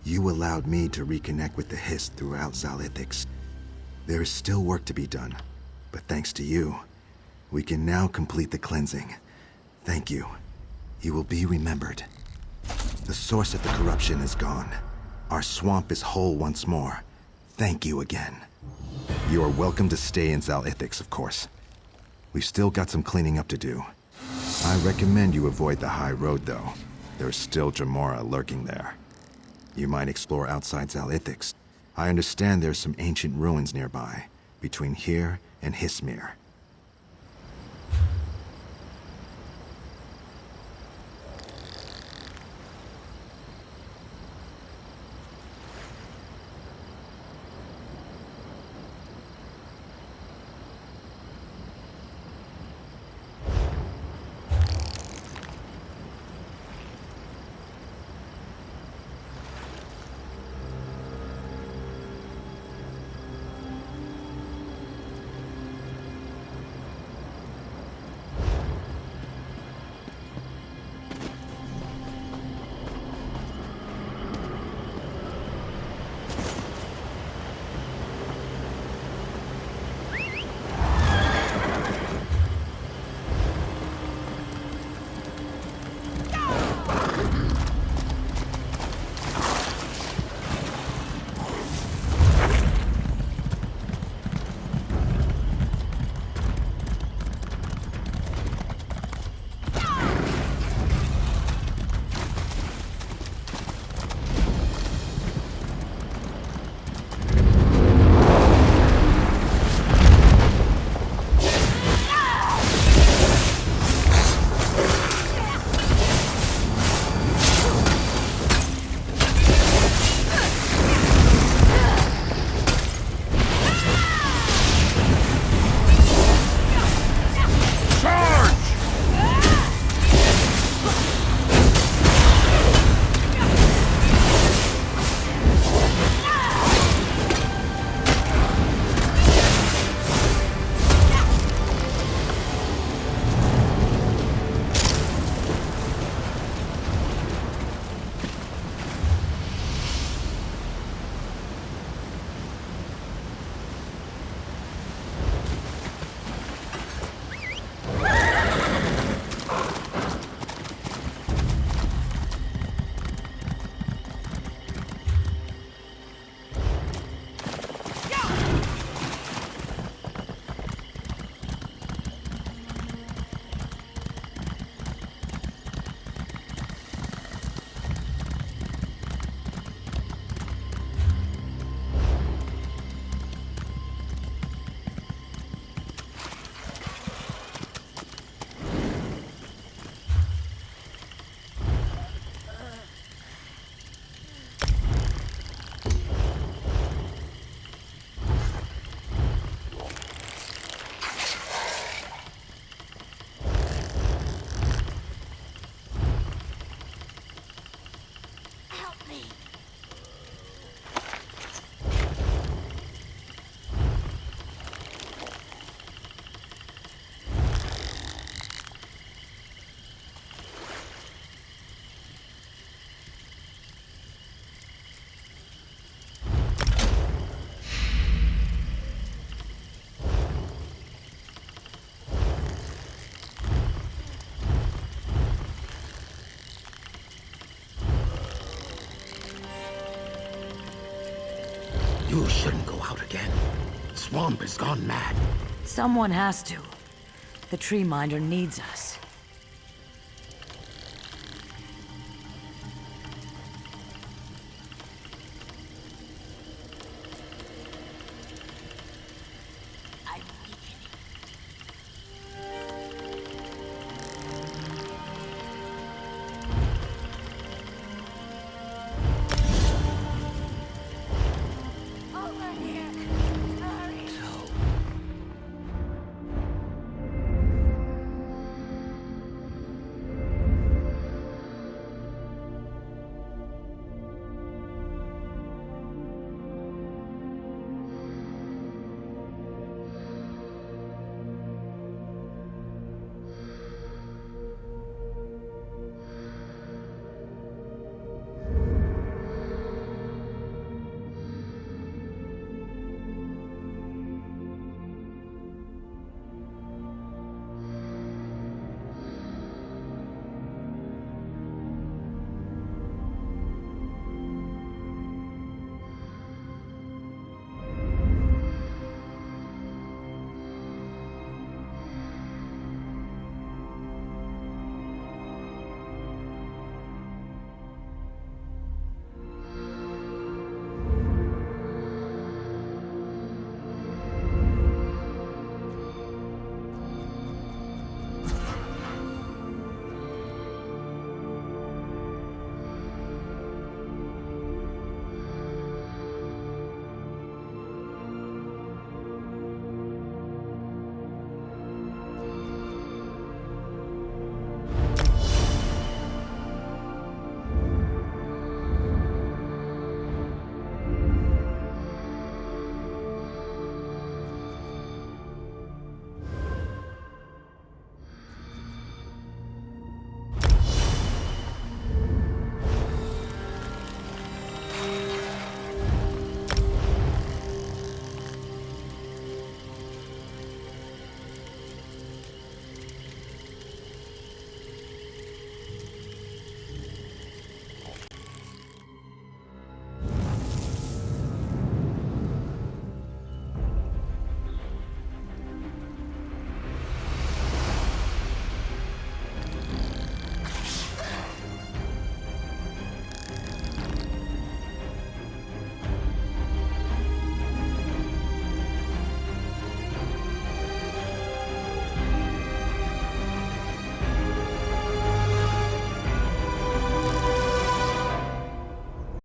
you allowed me to reconnect with the Hiss throughout Zal'ithix. There is still work to be done, but thanks to you, we can now complete the cleansing. Thank you. You will be remembered. The source of the corruption is gone. Our swamp is whole once more. Thank you again. You are welcome to stay in Zal'ithix, of course. We've still got some cleaning up to do. I recommend you avoid the high road, though. There's still Dremora lurking there. You might explore outside Zal'ithix. I understand there's some ancient ruins nearby, between here and Hismir. You shouldn't go out again. Swamp has gone mad. Someone has to. The tree minder needs us.